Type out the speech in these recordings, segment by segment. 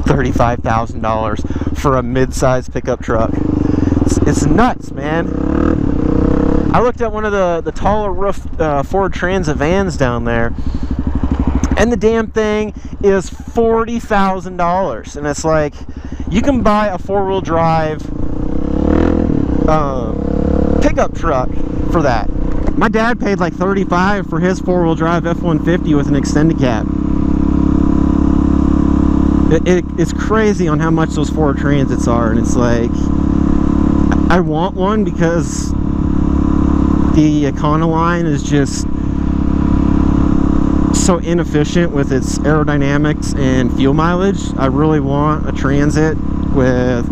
$35,000 for a mid-size pickup truck. It's nuts, man. I looked at one of the taller roof Ford Transit vans down there, and the damn thing is $40,000. And it's like, you can buy a four-wheel drive pickup truck for that. My dad paid like $35,000 for his four-wheel drive F-150 with an extended cab. It's crazy on how much those Ford Transits are, and it's like, I want one because the Econoline is just so inefficient with its aerodynamics and fuel mileage. I really want a Transit with,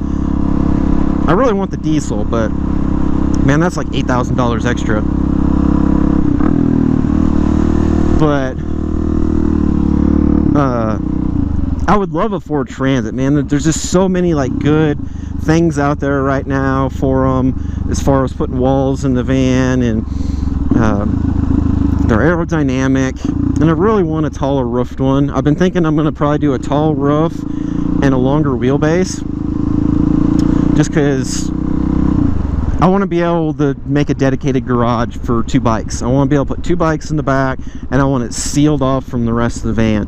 I really want the diesel, but man, that's like $8,000 extra. But I would love a Ford Transit, man. There's just so many like good things out there right now for them, as far as putting walls in the van, and they're aerodynamic, and I really want a taller roofed one. I've been thinking I'm going to probably do a tall roof and a longer wheelbase, just because I want to be able to make a dedicated garage for 2 bikes. I want to be able to put 2 bikes in the back, and I want it sealed off from the rest of the van.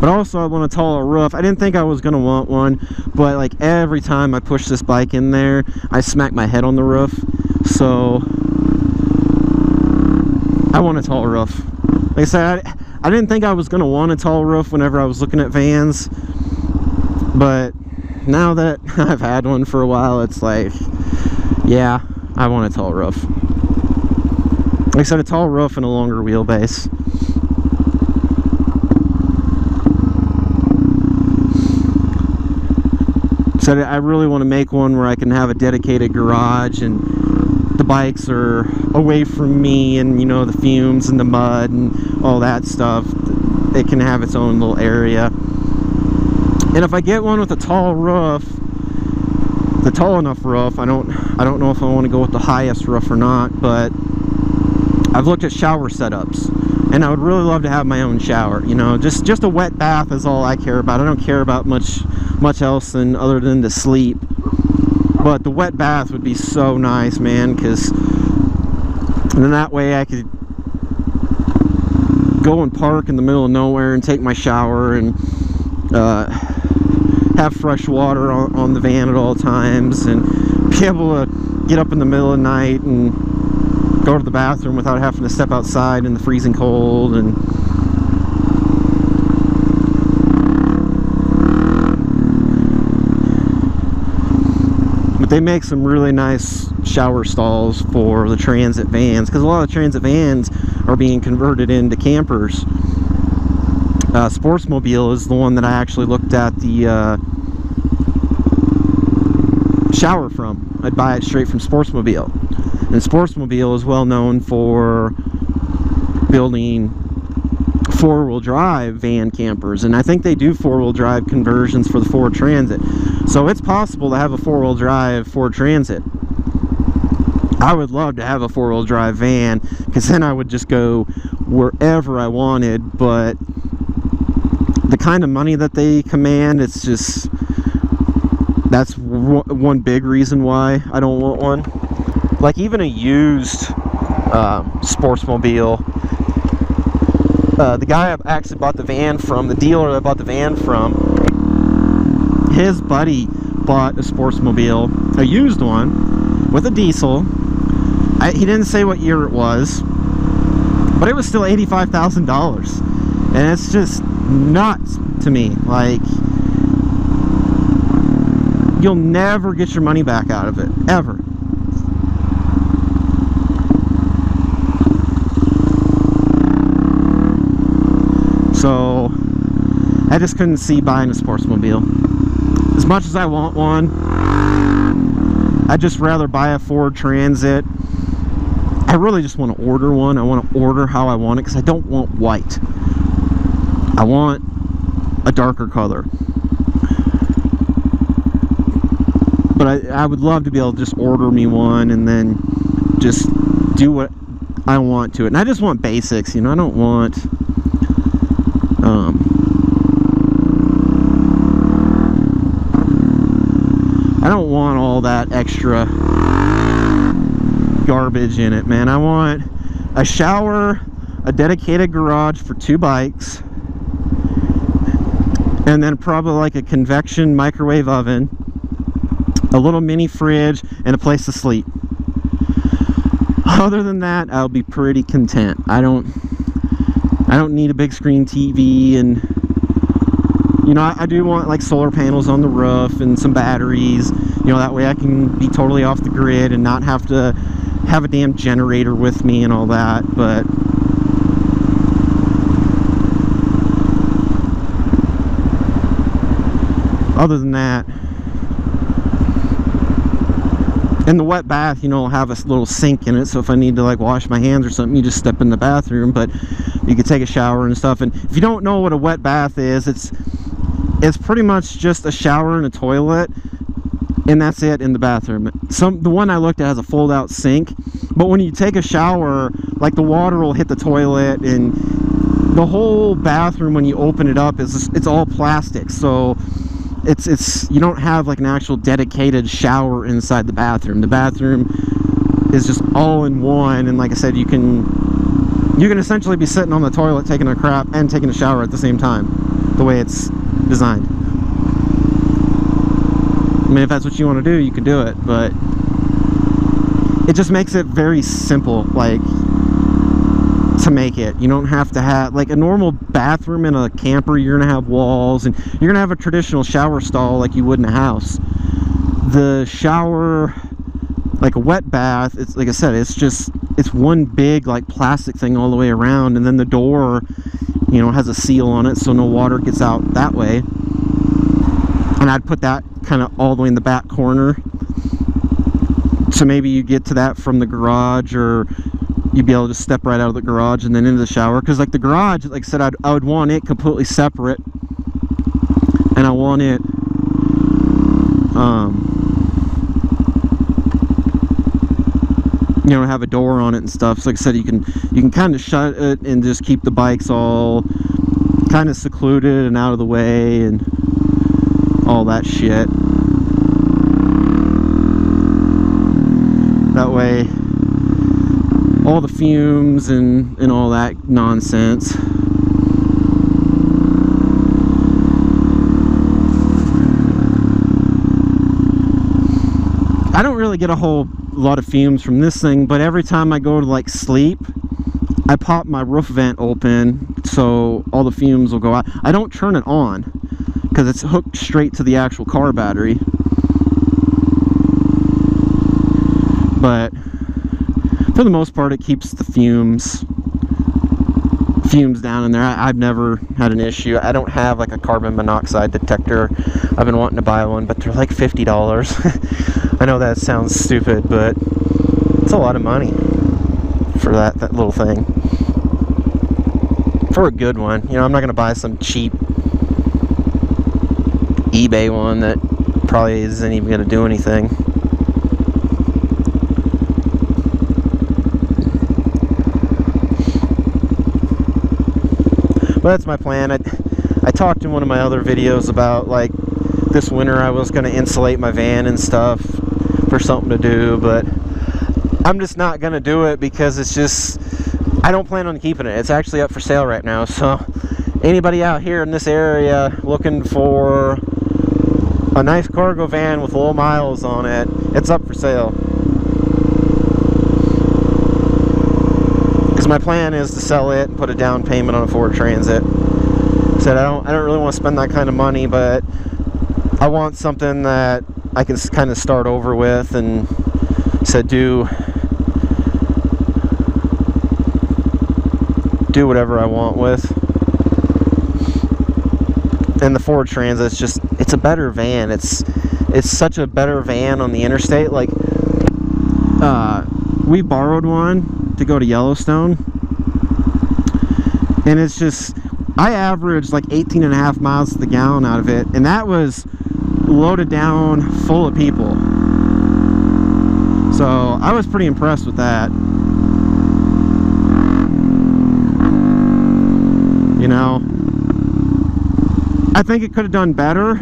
But also I want a taller roof. I didn't think I was going to want one, but like every time I push this bike in there, I smack my head on the roof. So I want a tall roof. Like I said, I didn't think I was going to want a tall roof whenever I was looking at vans, but now that I've had one for a while, it's like, yeah, I want a tall roof. Like I said, a tall roof and a longer wheelbase. So I really want to make one where I can have a dedicated garage, and the bikes are away from me, and you know, the fumes and the mud and all that stuff. It can have its own little area. And if I get one with a tall roof, the tall enough roof, I don't know if I want to go with the highest roof or not, but I've looked at shower setups, and I would really love to have my own shower. You know, just a wet bath is all I care about. I don't care about much else other than to sleep. But the wet bath would be so nice, man, because then that way I could go and park in the middle of nowhere and take my shower, and have fresh water on the van at all times, and be able to get up in the middle of the night and go to the bathroom without having to step outside in the freezing cold. And but they make some really nice shower stalls for the Transit vans, because a lot of Transit vans are being converted into campers. Sportsmobile is the one that I actually looked at the shower from. I'd buy it straight from Sportsmobile. And Sportsmobile is well known for building four-wheel drive van campers, and I think they do four-wheel drive conversions for the Ford Transit. So it's possible to have a four-wheel drive Ford Transit. I would love to have a four-wheel drive van, because then I would just go wherever I wanted. But the kind of money that they command, it's just, that's one big reason why I don't want one. Like even a used Sportsmobile, the guy I actually bought the van from, the dealer that I bought the van from, his buddy bought a Sportsmobile, a used one with a diesel. He didn't say what year it was, but it was still $85,000, and it's just nuts to me. Like, you'll never get your money back out of it, ever. So I just couldn't see buying a Sportsmobile. As much as I want one, I'd just rather buy a Ford Transit. I really just want to order one. I want to order how I want it, because I don't want white. I want a darker color. But I would love to be able to just order me one and then just do what I want to it. And I just want basics, you know. I don't want that extra garbage in it, man. I want a shower, a dedicated garage for 2 bikes, and then probably like a convection microwave oven, a little mini fridge, and a place to sleep. Other than that, I'll be pretty content. I don't need a big screen TV, and you know, I do want like solar panels on the roof and some batteries, you know, that way I can be totally off the grid and not have to have a damn generator with me and all that. But other than that, and the wet bath, you know, will have a little sink in it, so if I need to like wash my hands or something, you just step in the bathroom. But you could take a shower and stuff. And if you don't know what a wet bath is, it's pretty much just a shower and a toilet, and that's it in the bathroom. The one I looked at has a fold out sink, but when you take a shower, like the water will hit the toilet, and the whole bathroom, when you open it up, it's all plastic, so it's you don't have like an actual dedicated shower inside the bathroom. The bathroom is just all in one, and like I said, you can essentially be sitting on the toilet taking a crap and taking a shower at the same time, the way it's designed. I mean, if that's what you want to do, you can do it, but it just makes it very simple, like, to make it. You don't have to have like a normal bathroom in a camper. You're gonna have walls, and you're gonna have a traditional shower stall like you would in a house. The shower, like a wet bath, it's like I said, it's one big like plastic thing all the way around, and then the door, you know, has a seal on it so no water gets out that way. And I'd put that kind of all the way in the back corner, so maybe you get to that from the garage, or you'd be able to step right out of the garage and then into the shower. Because like the garage, like I said, I would want it completely separate, and I want it you know, have a door on it and stuff. So like I said, you can kind of shut it and just keep the bikes all kind of secluded and out of the way and all that shit. That way all the fumes and all that nonsense. I don't really get a whole lot of fumes from this thing, but every time I go to like sleep, I pop my roof vent open so all the fumes will go out. I don't turn it on because it's hooked straight to the actual car battery, but for the most part it keeps the fumes down in there. I've never had an issue. I don't have like a carbon monoxide detector. I've been wanting to buy one, but they're like $50. I know that sounds stupid, but it's a lot of money for that little thing. For a good one. You know, I'm not going to buy some cheap eBay one that probably isn't even going to do anything. But that's my plan. I talked in one of my other videos about like this winter I was going to insulate my van and stuff for something to do, but I'm just not going to do it because it's just, I don't plan on keeping it. It's actually up for sale right now, so anybody out here in this area looking for a nice cargo van with low miles on it, it's up for sale. Because my plan is to sell it and put a down payment on a Ford Transit. Said I don't really want to spend that kind of money, but I want something that I can kind of start over with, and said do whatever I want with. And the Ford Transit's just, it's a better van. It's such a better van on the interstate. Like we borrowed one to go to Yellowstone, and it's just, I averaged like 18.5 miles to the gallon out of it, and that was loaded down full of people. So I was pretty impressed with that. You know, I think it could have done better,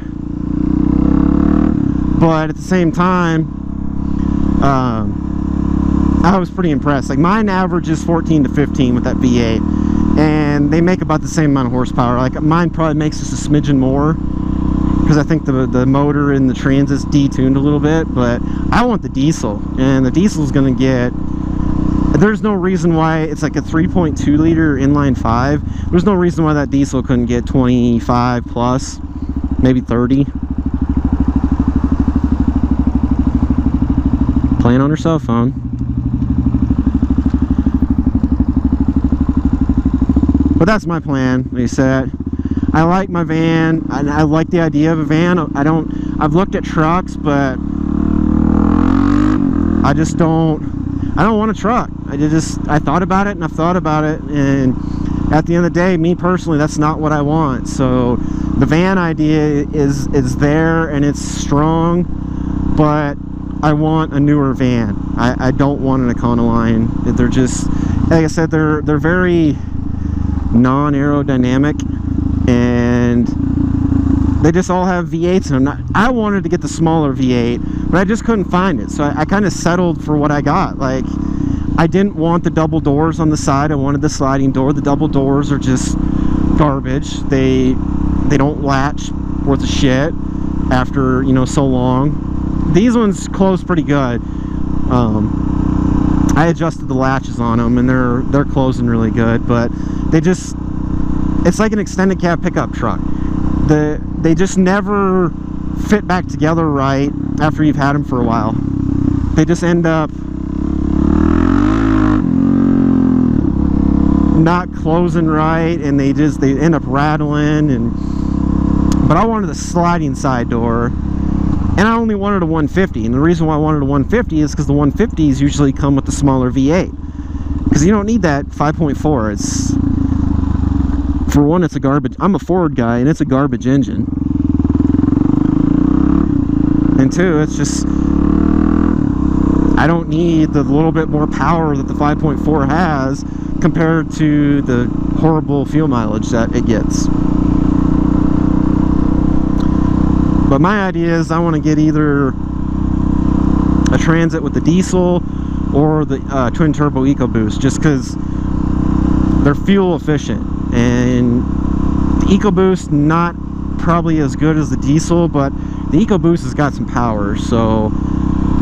But at the same time, I was pretty impressed. Like, mine averages 14 to 15 with that V8, and they make about the same amount of horsepower. Like, mine probably makes just a smidgen more, because I think the motor in the Transit's detuned a little bit. But I want the diesel, and the diesel's gonna get, there's no reason why, it's like a 3.2 liter inline 5. There's no reason why that diesel couldn't get 25 plus, maybe 30. Playing on her cell phone. But that's my plan. Like I said, I like my van. I like the idea of a van. I've looked at trucks, but I don't want a truck. I thought about it, and I've thought about it, and at the end of the day, me personally, that's not what I want. So the van idea is there, and it's strong, but I want a newer van. I don't want an Econoline. They're just, like I said, they're very non-aerodynamic, and they just all have V8s in them. I wanted to get the smaller V8, but I just couldn't find it, so I kind of settled for what I got. Like, I didn't want the double doors on the side. I wanted the sliding door. The double doors are just garbage. They don't latch worth a shit after, you know, so long. These ones close pretty good. I adjusted the latches on them, and they're closing really good, but they just, it's like an extended cab pickup truck. They just never fit back together right after you've had them for a while. They just end up not closing right, and they end up rattling. But I wanted the sliding side door, and I only wanted a 150, and the reason why I wanted a 150 is because the 150s usually come with the smaller V8, because you don't need that 5.4. It's, for one, it's a garbage, I'm a Ford guy, and it's a garbage engine, and two, it's just, I don't need the little bit more power that the 5.4 has compared to the horrible fuel mileage that it gets. But my idea is I want to get either a Transit with the diesel or the twin turbo EcoBoost, just because they're fuel efficient. And the EcoBoost, not probably as good as the diesel, but the EcoBoost has got some power. So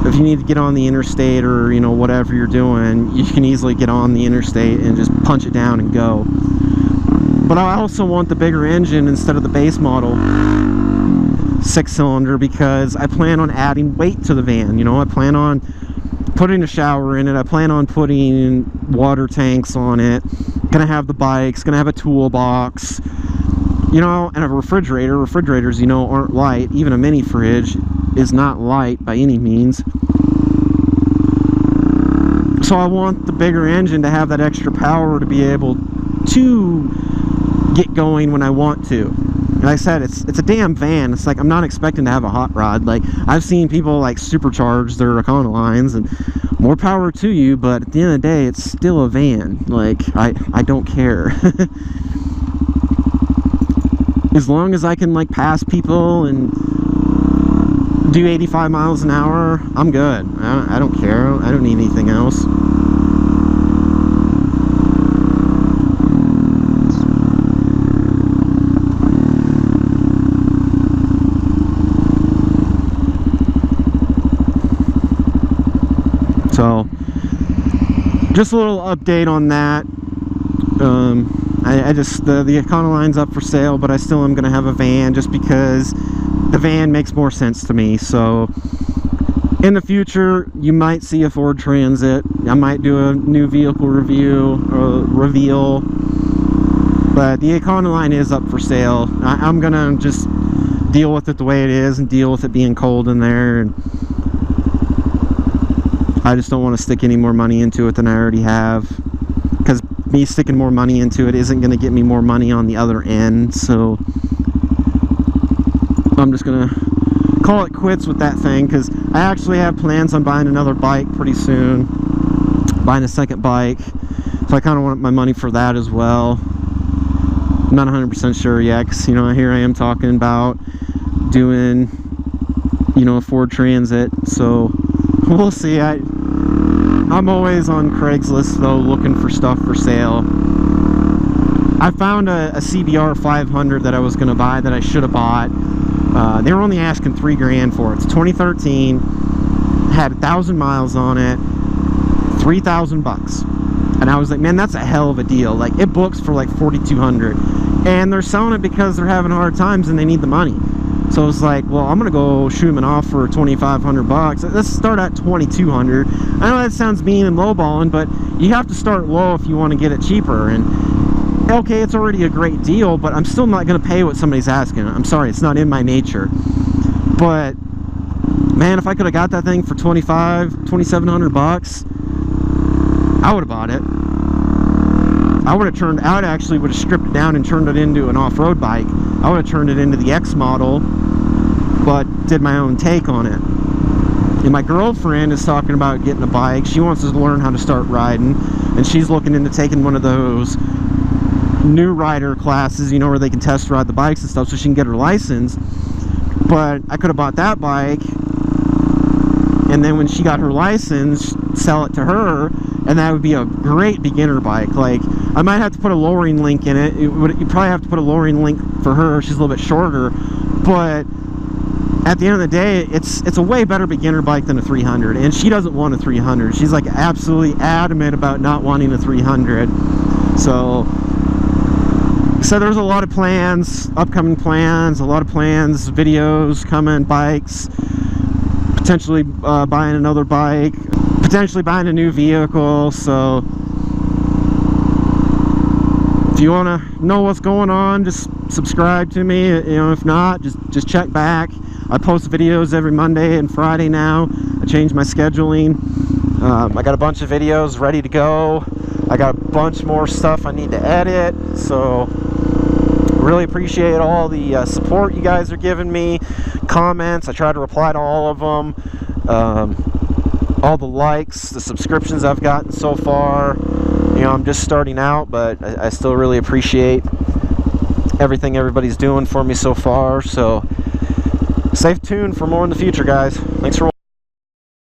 if you need to get on the interstate, or, you know, whatever you're doing, you can easily get on the interstate and just punch it down and go. But I also want the bigger engine instead of the base model 6-cylinder, because I plan on adding weight to the van. You know, I plan on putting a shower in it. I plan on putting water tanks on it. Gonna have the bikes, gonna have a toolbox, you know, and a refrigerator. Refrigerators, you know, aren't light. Even a mini fridge is not light by any means. So I want the bigger engine to have that extra power to be able to get going when I want to. Like I said, it's a damn van. It's like, I'm not expecting to have a hot rod. Like, I've seen people like supercharge their Econolines, and more power to you, but at the end of the day, it's still a van. Like, I don't care. As long as I can, like, pass people and do 85 miles an hour, I'm good. I don't care. I don't need anything else. So, just a little update on that. I just, the Econoline's up for sale, but I still am going to have a van, just because the van makes more sense to me. So, in the future, you might see a Ford Transit. I might do a new vehicle review or reveal, but the Econoline is up for sale. I'm going to just deal with it the way it is, and deal with it being cold in there, and I just don't want to stick any more money into it than I already have, because me sticking more money into it isn't going to get me more money on the other end. So I'm just going to call it quits with that thing, because I actually have plans on buying another bike pretty soon, buying a second bike, so I kind of want my money for that as well. I'm not 100% sure yet, because, you know, here I am talking about doing you know, a Ford Transit. So we'll see. I'm always on Craigslist though, looking for stuff for sale. I found a CBR 500 that I was going to buy that I should have bought. They were only asking $3 grand for it. It's 2013, had 1,000 miles on it, 3,000 bucks. And I was like, man, that's a hell of a deal. Like, it books for like 4,200, and they're selling it because they're having hard times and they need the money. So it's like, well, I'm gonna go shoot them an offer for 2,500 bucks. Let's start at 2,200. I know that sounds mean and lowballing, but you have to start low if you want to get it cheaper. And okay, it's already a great deal, but I'm still not gonna pay what somebody's asking. I'm sorry, it's not in my nature. But man, if I could have got that thing for 2,700 bucks, I would have bought it. I would have stripped it down and turned it into an off-road bike. I would have turned it into the X model, but did my own take on it. And my girlfriend is talking about getting a bike. She wants to learn how to start riding, and she's looking into taking one of those new rider classes, you know, where they can test ride the bikes and stuff, so she can get her license. But I could have bought that bike, and then when she got her license, sell it to her, and that would be a great beginner bike. Like, I might have to put a lowering link in it. You probably have to put a lowering link for her. She's a little bit shorter, but at the end of the day, it's a way better beginner bike than a 300, and she doesn't want a 300. She's like absolutely adamant about not wanting a 300. So there's a lot of plans, upcoming plans, a lot of plans, videos coming, bikes, potentially buying another bike, potentially buying a new vehicle. So if you want to know what's going on, just subscribe to me. You know, if not, just check back. I post videos every Monday and Friday now. I changed my scheduling. I got a bunch of videos ready to go. I got a bunch more stuff I need to edit. So really appreciate all the support you guys are giving me, comments. I try to reply to all of them, all the likes, the subscriptions I've gotten so far. You know, I'm just starting out, but I still really appreciate everything everybody's doing for me so far. So stay tuned for more in the future, guys. Thanks for watching.